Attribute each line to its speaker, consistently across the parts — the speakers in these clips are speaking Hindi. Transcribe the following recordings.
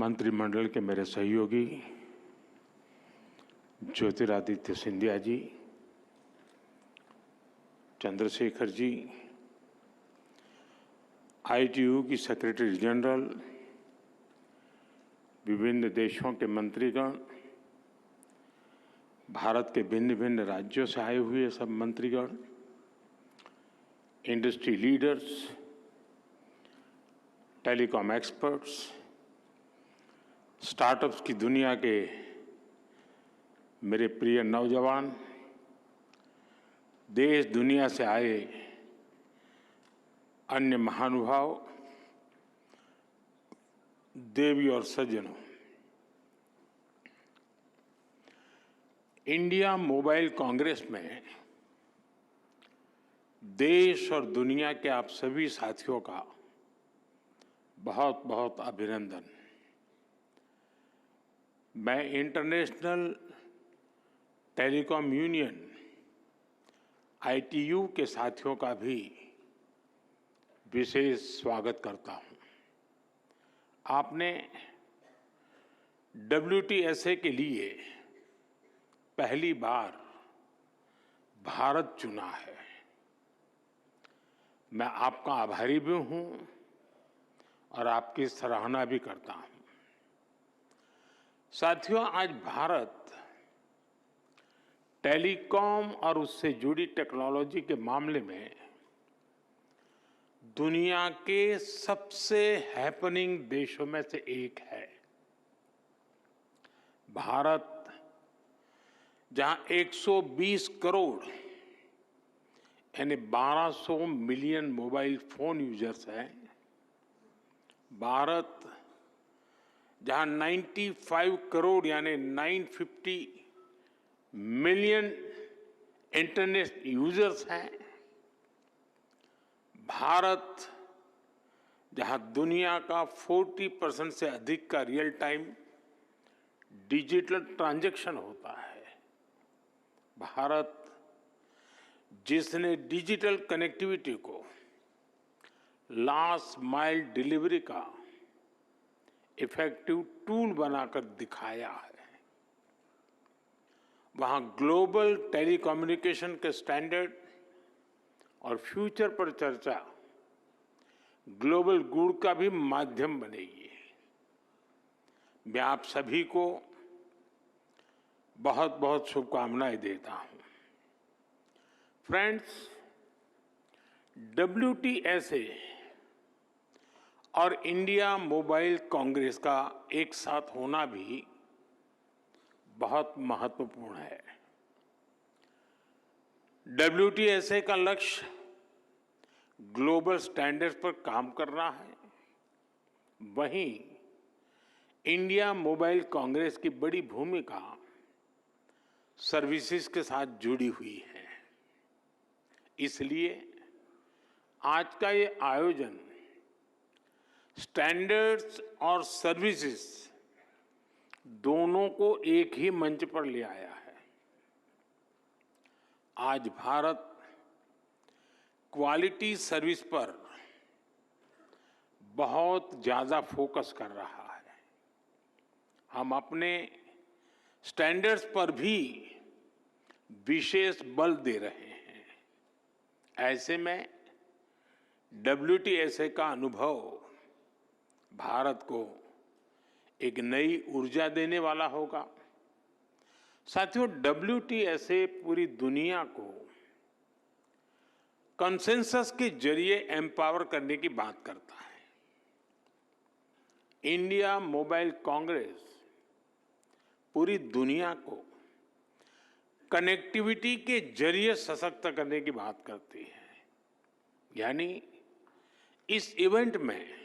Speaker 1: मंत्रिमंडल के मेरे सहयोगी ज्योतिरादित्य सिंधिया जी, चंद्रशेखर जी, ITU की सेक्रेटरी जनरल, विभिन्न देशों के मंत्रीगण, भारत के भिन्न भिन्न राज्यों से आए हुए सब मंत्रीगण, industry leaders, telecom experts, startups की दुनिया के मेरे प्रिय नौजवान, देश दुनिया से आए अन्य महानुभाव, देवी और सज्जनों, इंडिया मोबाइल कांग्रेस में देश और दुनिया के आप सभी साथियों का बहुत बहुत अभिनंदन। मैं इंटरनेशनल टेलीकॉम यूनियन ITU के साथियों का भी विशेष स्वागत करता हूं। आपने WTSA के लिए पहली बार भारत चुना है। मैं आपका आभारी भी हूं और आपकी सराहना भी करता हूं। साथियों, आज भारत टेलीकॉम और उससे जुड़ी टेक्नोलॉजी के मामले में दुनिया के सबसे हैपनिंग देशों में से एक है। भारत जहां 120 करोड़ यानी 1200 मिलियन मोबाइल फोन यूजर्स हैं, भारत जहां 95 करोड़ यानी 950 मिलियन इंटरनेट यूजर्स हैं, भारत जहां दुनिया का 40% से अधिक का रियल टाइम डिजिटल ट्रांजैक्शन होता है, भारत जिसने डिजिटल कनेक्टिविटी को लास्ट माइल डिलीवरी का इफेक्टिव टूल बनाकर दिखाया है, वहां ग्लोबल टेलीकम्युनिकेशन के स्टैंडर्ड और फ्यूचर पर चर्चा ग्लोबल गुड का भी माध्यम बनेगी। मैं आप सभी को बहुत बहुत शुभकामनाएं देता हूं। फ्रेंड्स, WTSA और इंडिया मोबाइल कांग्रेस का एक साथ होना भी बहुत महत्वपूर्ण है। WTSA का लक्ष्य ग्लोबल स्टैंडर्ड्स पर काम करना है, वहीं इंडिया मोबाइल कांग्रेस की बड़ी भूमिका सर्विसेज के साथ जुड़ी हुई है। इसलिए आज का ये आयोजन स्टैंडर्ड्स और सर्विसेज दोनों को एक ही मंच पर ले आया है। आज भारत क्वालिटी सर्विस पर बहुत ज्यादा फोकस कर रहा है। हम अपने स्टैंडर्ड्स पर भी विशेष बल दे रहे हैं। ऐसे में WTSA का अनुभव भारत को एक नई ऊर्जा देने वाला होगा। साथियों, WTSA पूरी दुनिया को कंसेंसस के जरिए एम्पावर करने की बात करता है। इंडिया मोबाइल कांग्रेस पूरी दुनिया को कनेक्टिविटी के जरिए सशक्त करने की बात करती है। यानी इस इवेंट में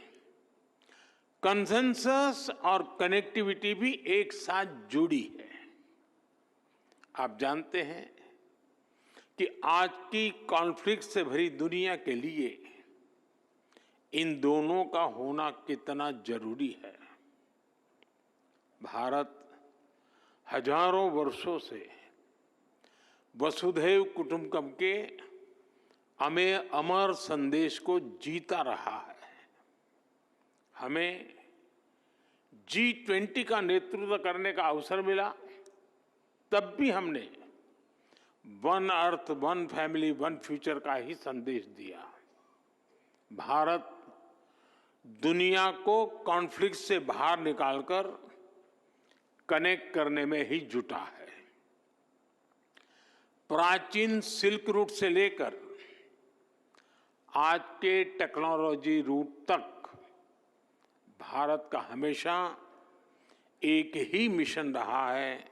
Speaker 1: कंसेंसस और कनेक्टिविटी भी एक साथ जुड़ी है। आप जानते हैं कि आज की कॉन्फ्लिक्ट से भरी दुनिया के लिए इन दोनों का होना कितना जरूरी है। भारत हजारों वर्षों से वसुधैव कुटुंबकम के अमर संदेश को जीता रहा है। हमें G20 का नेतृत्व करने का अवसर मिला, तब भी हमने one earth, one family, one future का ही संदेश दिया। भारत दुनिया को कॉन्फ्लिक्ट से बाहर निकालकर कनेक्ट करने में ही जुटा है। प्राचीन सिल्क रूट से लेकर आज के टेक्नोलॉजी रूट तक भारत का हमेशा एक ही मिशन रहा है,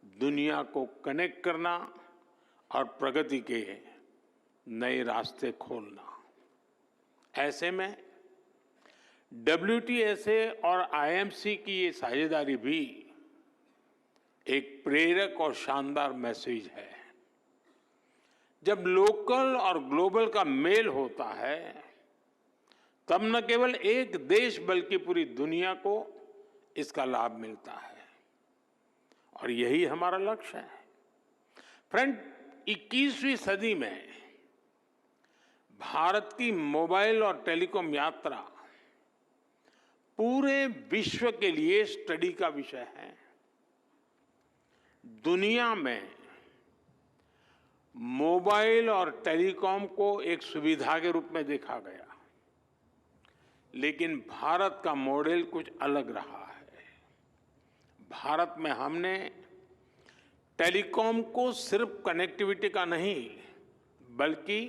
Speaker 1: दुनिया को कनेक्ट करना और प्रगति के नए रास्ते खोलना। ऐसे में WTSA और IMC की ये साझेदारी भी एक प्रेरक और शानदार मैसेज है। जब लोकल और ग्लोबल का मेल होता है, तब न केवल एक देश बल्कि पूरी दुनिया को इसका लाभ मिलता है, और यही हमारा लक्ष्य है। फ्रेंड, 21वीं सदी में भारत की मोबाइल और टेलीकॉम यात्रा पूरे विश्व के लिए स्टडी का विषय है। दुनिया में मोबाइल और टेलीकॉम को एक सुविधा के रूप में देखा गया, लेकिन भारत का मॉडल कुछ अलग रहा है। भारत में हमने टेलीकॉम को सिर्फ कनेक्टिविटी का नहीं, बल्कि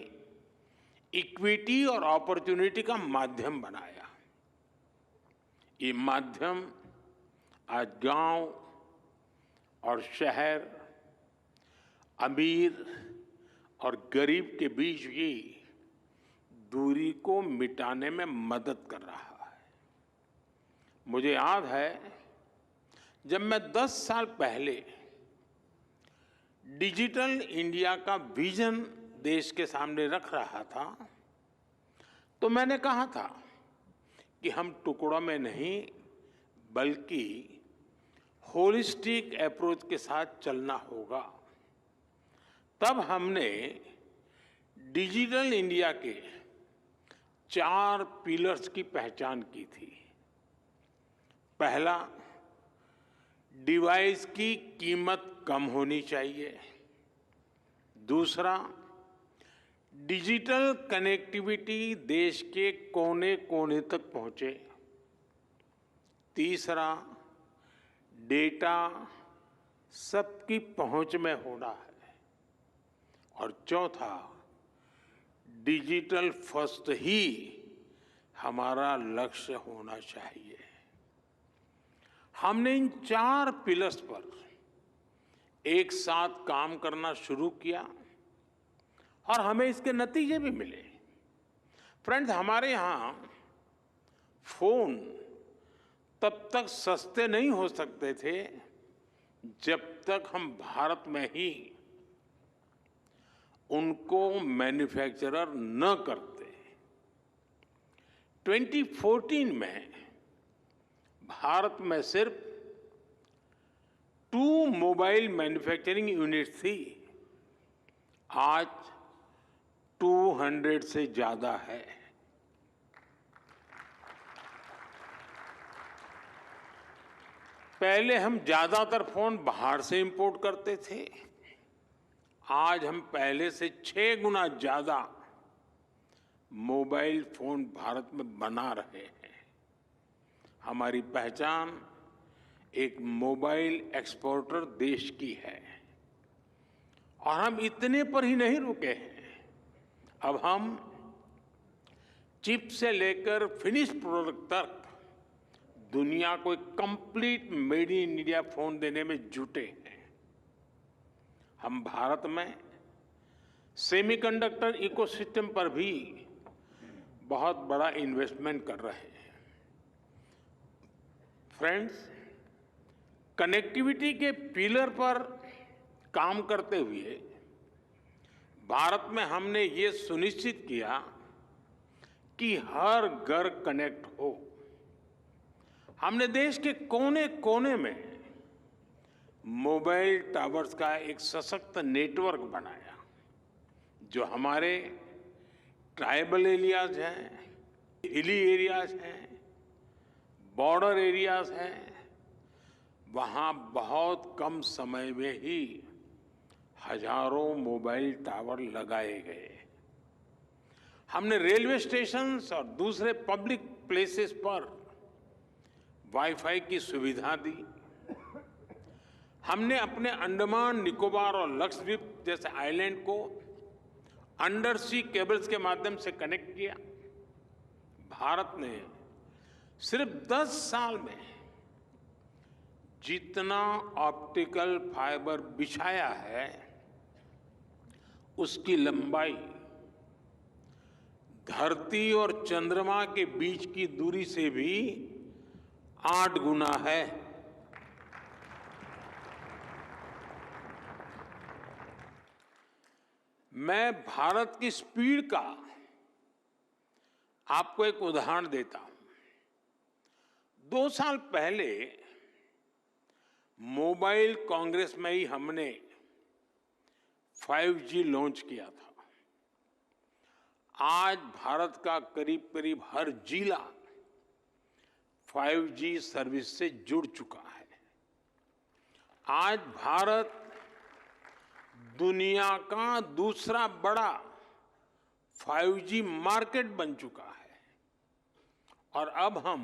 Speaker 1: इक्विटी और अपॉर्चुनिटी का माध्यम बनाया। ये माध्यम आज गांव और शहर, अमीर और गरीब के बीच की दूरी को मिटाने में मदद कर रहा है। मुझे याद है, जब मैं 10 साल पहले डिजिटल इंडिया का विजन देश के सामने रख रहा था, तो मैंने कहा था कि हम टुकड़ों में नहीं, बल्कि होलिस्टिक अप्रोच के साथ चलना होगा। तब हमने डिजिटल इंडिया के 4 पिलर्स की पहचान की थी। पहला, डिवाइस की कीमत कम होनी चाहिए। दूसरा, डिजिटल कनेक्टिविटी देश के कोने कोने तक पहुंचे। तीसरा, डेटा सबकी पहुंच में होना है। और चौथा, डिजिटल फर्स्ट ही हमारा लक्ष्य होना चाहिए। हमने इन 4 पिलर्स पर एक साथ काम करना शुरू किया और हमें इसके नतीजे भी मिले। फ्रेंड्स, हमारे यहाँ फोन तब तक सस्ते नहीं हो सकते थे जब तक हम भारत में ही उनको मैन्युफैक्चरर न करते। 2014 में भारत में सिर्फ 2 मोबाइल मैन्युफैक्चरिंग यूनिट थी, आज 200 से ज्यादा है। पहले हम ज्यादातर फोन बाहर से इंपोर्ट करते थे, आज हम पहले से 6 गुना ज्यादा मोबाइल फोन भारत में बना रहे हैं। हमारी पहचान एक मोबाइल एक्सपोर्टर देश की है, और हम इतने पर ही नहीं रुके हैं। अब हम चिप से लेकर फिनिश प्रोडक्ट तक दुनिया को एक complete made in India phone देने में जुटे हैं। हम भारत में सेमीकंडक्टर इकोसिस्टम पर भी बहुत बड़ा इन्वेस्टमेंट कर रहे हैं। फ्रेंड्स, कनेक्टिविटी के पिलर पर काम करते हुए भारत में हमने ये सुनिश्चित किया कि हर घर कनेक्ट हो। हमने देश के कोने कोने में मोबाइल टावर्स का एक सशक्त नेटवर्क बनाया, जो हमारे ट्राइबल एरियाज हैं, हिली एरियाज हैं, बॉर्डर एरियाज हैं, वहां बहुत कम समय में ही हजारों मोबाइल टावर लगाए गए। हमने रेलवे स्टेशंस और दूसरे पब्लिक प्लेसेस पर वाईफाई की सुविधा दी। हमने अपने अंडमान निकोबार और लक्षद्वीप जैसे आइलैंड को अंडर सी केबल्स के माध्यम से कनेक्ट किया। भारत ने सिर्फ 10 साल में जितना ऑप्टिकल फाइबर बिछाया है, उसकी लंबाई धरती और चंद्रमा के बीच की दूरी से भी 8 गुना है। मैं भारत की स्पीड का आपको एक उदाहरण देता हूं। 2 साल पहले मोबाइल कांग्रेस में ही हमने 5G लॉन्च किया था। आज भारत का करीब करीब हर जिला 5G सर्विस से जुड़ चुका है। आज भारत दुनिया का दूसरा बड़ा 5G मार्केट बन चुका है और अब हम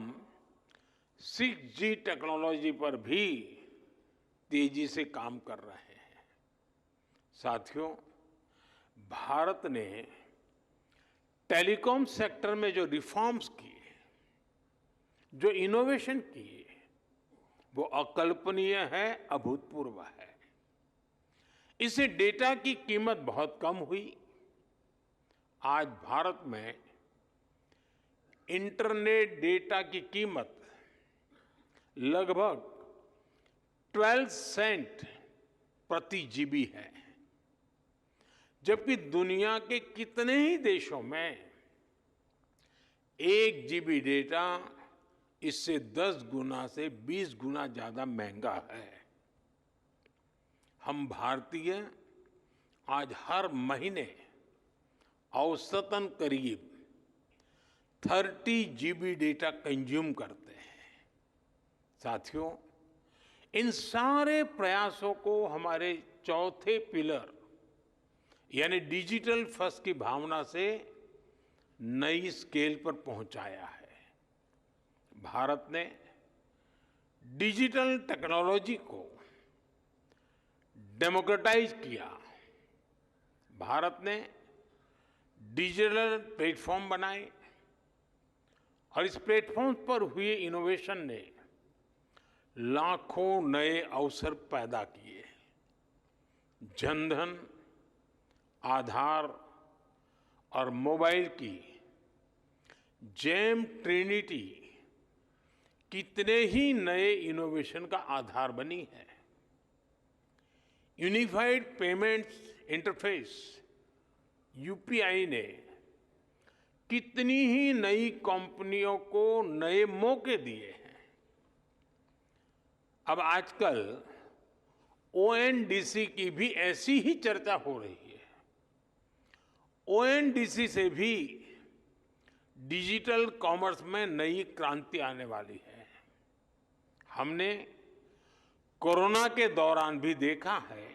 Speaker 1: 6G टेक्नोलॉजी पर भी तेजी से काम कर रहे हैं। साथियों, भारत ने टेलीकॉम सेक्टर में जो रिफॉर्म्स किए, जो इनोवेशन किए, वो अकल्पनीय है, अभूतपूर्व है। इससे डेटा की कीमत बहुत कम हुई। आज भारत में इंटरनेट डेटा की कीमत लगभग 12 सेंट प्रति जीबी है, जबकि दुनिया के कितने ही देशों में 1 जीबी डेटा इससे 10 गुना से 20 गुना ज्यादा महंगा है। हम भारतीय आज हर महीने औसतन करीब 30 जीबी डेटा कंज्यूम करते हैं। साथियों, इन सारे प्रयासों को हमारे चौथे पिलर यानी डिजिटल फर्स्ट की भावना से नई स्केल पर पहुंचाया है। भारत ने डिजिटल टेक्नोलॉजी को डेमोक्रेटाइज किया। भारत ने डिजिटल प्लेटफॉर्म बनाए और इस प्लेटफॉर्म पर हुए इनोवेशन ने लाखों नए अवसर पैदा किए। जनधन, आधार और मोबाइल की जेम ट्रिनिटी कितने ही नए इनोवेशन का आधार बनी है। यूनिफाइड पेमेंट्स इंटरफेस यूपीआई ने कितनी ही नई कंपनियों को नए मौके दिए हैं। अब आजकल ओएनडीसी की भी ऐसी ही चर्चा हो रही है। ओएनडीसी से भी डिजिटल कॉमर्स में नई क्रांति आने वाली है। हमने कोरोना के दौरान भी देखा है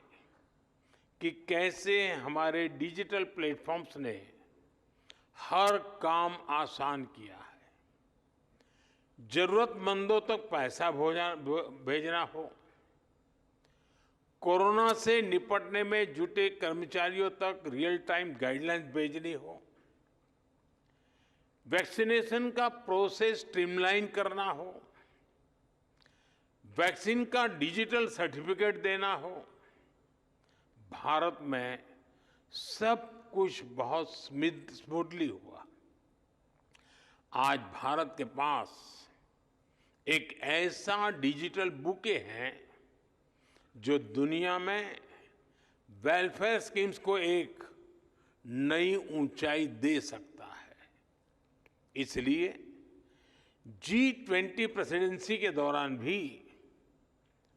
Speaker 1: कि कैसे हमारे डिजिटल प्लेटफॉर्म्स ने हर काम आसान किया है। जरूरतमंदों तक पैसा भेजना हो, कोरोना से निपटने में जुटे कर्मचारियों तक रियल टाइम गाइडलाइंस भेजनी हो, वैक्सीनेशन का प्रोसेस स्ट्रीमलाइन करना हो, वैक्सीन का डिजिटल सर्टिफिकेट देना हो, भारत में सब कुछ बहुत स्मूथली हुआ। आज भारत के पास एक ऐसा डिजिटल बुके है जो दुनिया में वेलफेयर स्कीम्स को एक नई ऊंचाई दे सकता है। इसलिए G20 प्रेसिडेंसी के दौरान भी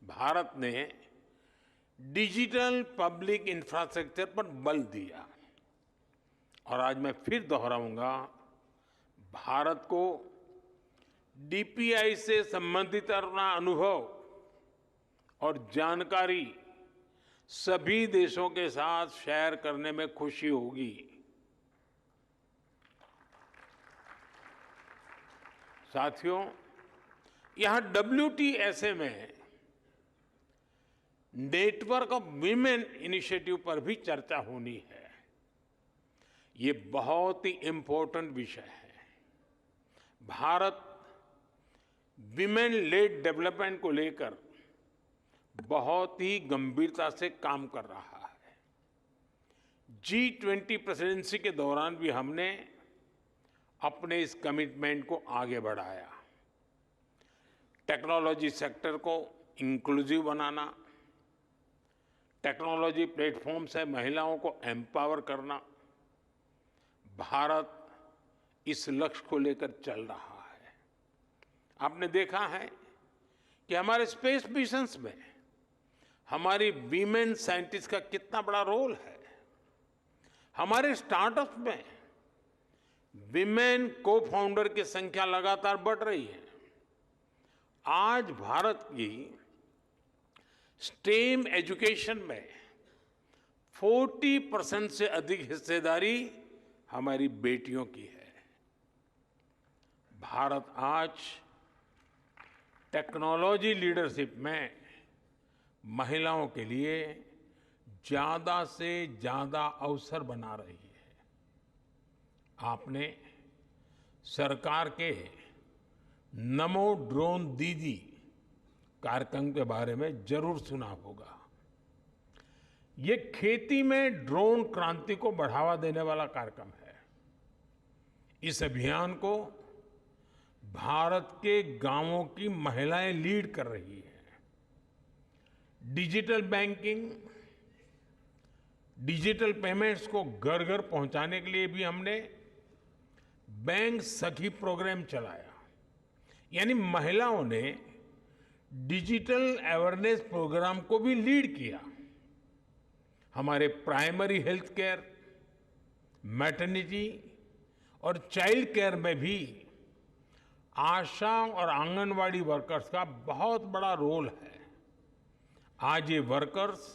Speaker 1: भारत ने डिजिटल पब्लिक इंफ्रास्ट्रक्चर पर बल दिया और आज मैं फिर दोहराऊंगा, भारत को डीपीआई से संबंधित अपना अनुभव और जानकारी सभी देशों के साथ शेयर करने में खुशी होगी। साथियों, यहां WTSA में नेटवर्क ऑफ वीमेन इनिशिएटिव पर भी चर्चा होनी है। ये बहुत ही इम्पोर्टेंट विषय है। भारत विमेन लेड डेवलपमेंट को लेकर बहुत ही गंभीरता से काम कर रहा है। G20 प्रेसिडेंसी के दौरान भी हमने अपने इस कमिटमेंट को आगे बढ़ाया। टेक्नोलॉजी सेक्टर को इंक्लूसिव बनाना, टेक्नोलॉजी प्लेटफॉर्म से महिलाओं को एम्पावर करना, भारत इस लक्ष्य को लेकर चल रहा है। आपने देखा है कि हमारे स्पेस मिशंस में हमारी वीमेन साइंटिस्ट का कितना बड़ा रोल है। हमारे स्टार्टअप में विमेन को फाउंडर की संख्या लगातार बढ़ रही है। आज भारत की स्टेम एजुकेशन में 40% से अधिक हिस्सेदारी हमारी बेटियों की है। भारत आज टेक्नोलॉजी लीडरशिप में महिलाओं के लिए ज्यादा से ज्यादा अवसर बना रही है। आपने सरकार के नमो ड्रोन दीदी कार्यक्रम के बारे में जरूर सुना होगा। ये खेती में ड्रोन क्रांति को बढ़ावा देने वाला कार्यक्रम है। इस अभियान को भारत के गांवों की महिलाएं लीड कर रही हैं। डिजिटल बैंकिंग, डिजिटल पेमेंट्स को घर घर पहुंचाने के लिए भी हमने बैंक सखी प्रोग्राम चलाया। यानी महिलाओं ने डिजिटल अवेयरनेस प्रोग्राम को भी लीड किया। हमारे प्राइमरी हेल्थ केयर, मैटरनिटी और चाइल्ड केयर में भी आशा और आंगनवाड़ी वर्कर्स का बहुत बड़ा रोल है। आज ये वर्कर्स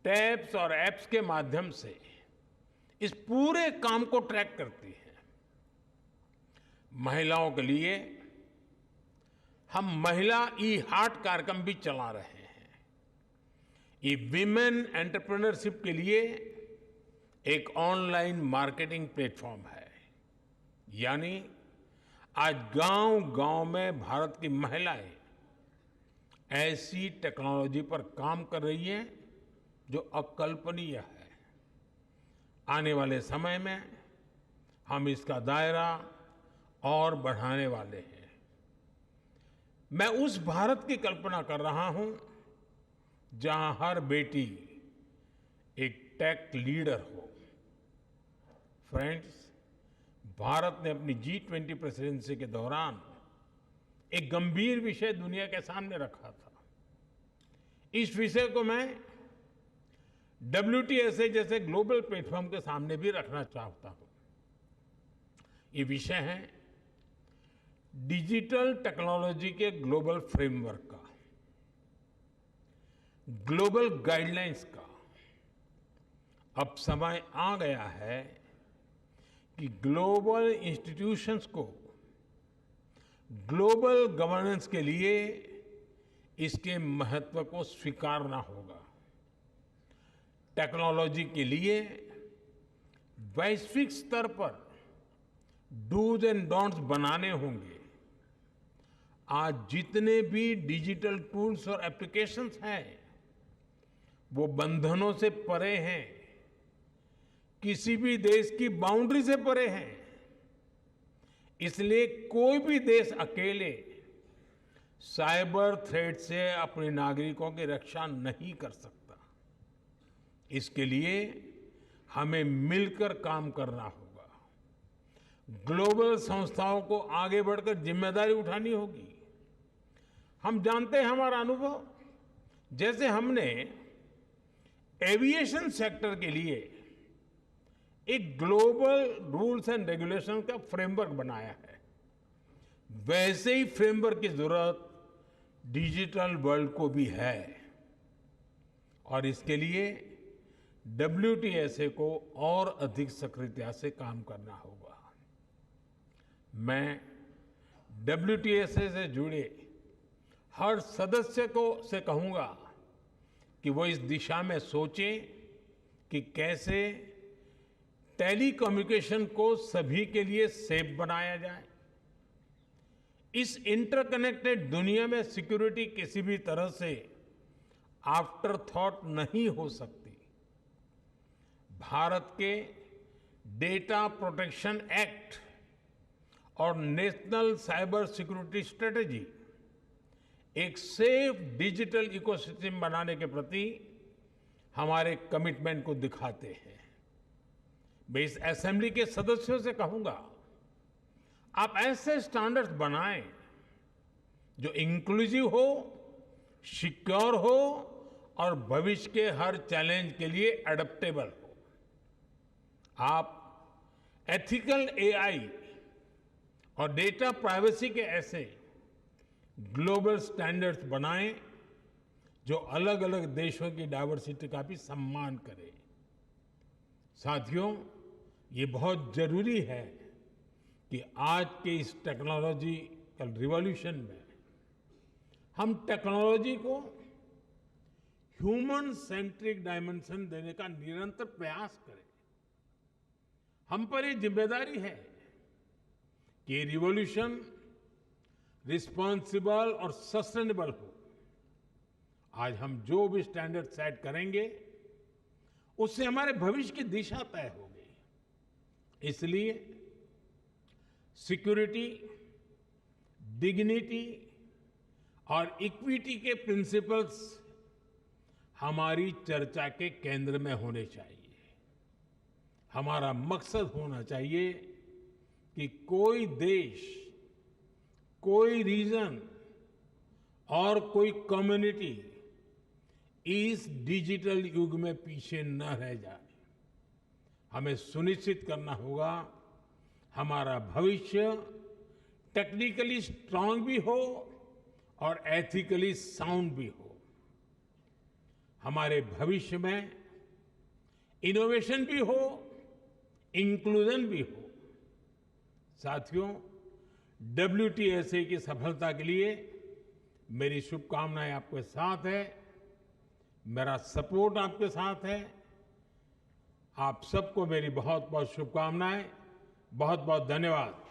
Speaker 1: टैब्स और एप्स के माध्यम से इस पूरे काम को ट्रैक करती हैं। महिलाओं के लिए हम महिला ई हार्ट कार्यक्रम भी चला रहे हैं। ये विमेन एंटरप्रेन्योरशिप के लिए एक ऑनलाइन मार्केटिंग प्लेटफॉर्म है। यानी आज गांव-गांव में भारत की महिलाएं ऐसी टेक्नोलॉजी पर काम कर रही हैं जो अकल्पनीय है। आने वाले समय में हम इसका दायरा और बढ़ाने वाले हैं। मैं उस भारत की कल्पना कर रहा हूं जहां हर बेटी एक टेक लीडर हो। फ्रेंड्स, भारत ने अपनी G20 प्रेसिडेंसी के दौरान एक गंभीर विषय दुनिया के सामने रखा था। इस विषय को मैं WTSA जैसे ग्लोबल प्लेटफॉर्म के सामने भी रखना चाहता हूं। ये विषय है डिजिटल टेक्नोलॉजी के ग्लोबल फ्रेमवर्क का, ग्लोबल गाइडलाइंस का। अब समय आ गया है कि ग्लोबल इंस्टीट्यूशंस को ग्लोबल गवर्नेंस के लिए इसके महत्व को स्वीकारना होगा। टेक्नोलॉजी के लिए वैश्विक स्तर पर डूज एंड डोंट्स बनाने होंगे। आज जितने भी डिजिटल टूल्स और एप्लीकेशंस हैं वो बंधनों से परे हैं, किसी भी देश की बाउंड्री से परे हैं। इसलिए कोई भी देश अकेले साइबर थ्रेट से अपने नागरिकों की रक्षा नहीं कर सकता। इसके लिए हमें मिलकर काम करना होगा। ग्लोबल संस्थाओं को आगे बढ़कर जिम्मेदारी उठानी होगी। हम जानते हैं हमारा अनुभव, जैसे हमने एविएशन सेक्टर के लिए एक ग्लोबल रूल्स एंड रेगुलेशन का फ्रेमवर्क बनाया है। वैसे ही फ्रेमवर्क की जरूरत डिजिटल वर्ल्ड को भी है और इसके लिए WTSA को और अधिक सक्रियता से काम करना होगा। मैं WTSA से जुड़े हर सदस्य को से कहूंगा कि वो इस दिशा में सोचें कि कैसे टेलीकम्युनिकेशन को सभी के लिए सेफ बनाया जाए। इस इंटरकनेक्टेड दुनिया में सिक्योरिटी किसी भी तरह से आफ्टर थॉट नहीं हो सकती। भारत के डेटा प्रोटेक्शन एक्ट और नेशनल साइबर सिक्योरिटी स्ट्रेटेजी एक सेफ डिजिटल इकोसिस्टम बनाने के प्रति हमारे कमिटमेंट को दिखाते हैं। मैं इस असेंबली के सदस्यों से कहूंगा, आप ऐसे स्टैंडर्ड्स बनाएं जो इंक्लूसिव हो, सिक्योर हो और भविष्य के हर चैलेंज के लिए एडेप्टेबल हो। आप एथिकल AI और डेटा प्राइवेसी के ऐसे ग्लोबल स्टैंडर्ड्स बनाएं जो अलग अलग देशों की डाइवर्सिटी का भी सम्मान करें। साथियों, ये बहुत जरूरी है कि आज के इस टेक्नोलॉजिकल रिवॉल्यूशन में हम टेक्नोलॉजी को ह्यूमन सेंट्रिक डायमेंशन देने का निरंतर प्रयास करें। हम पर ये जिम्मेदारी है कि ये रिवॉल्यूशन रिस्पॉन्सिबल और सस्टेनेबल हो। आज हम जो भी स्टैंडर्ड सेट करेंगे उससे हमारे भविष्य की दिशा तय होगी। इसलिए सिक्योरिटी, डिग्निटी और इक्विटी के प्रिंसिपल्स हमारी चर्चा के केंद्र में होने चाहिए। हमारा मकसद होना चाहिए कि कोई देश, कोई रीजन और कोई कम्युनिटी इस डिजिटल युग में पीछे न रह जाए। हमें सुनिश्चित करना होगा हमारा भविष्य टेक्निकली स्ट्रांग भी हो और एथिकली साउंड भी हो। हमारे भविष्य में इनोवेशन भी हो, इंक्लूजन भी हो। साथियों, WTSA की सफलता के लिए मेरी शुभकामनाएं आपके साथ है, मेरा सपोर्ट आपके साथ है। आप सबको मेरी बहुत बहुत शुभकामनाएं। बहुत बहुत धन्यवाद।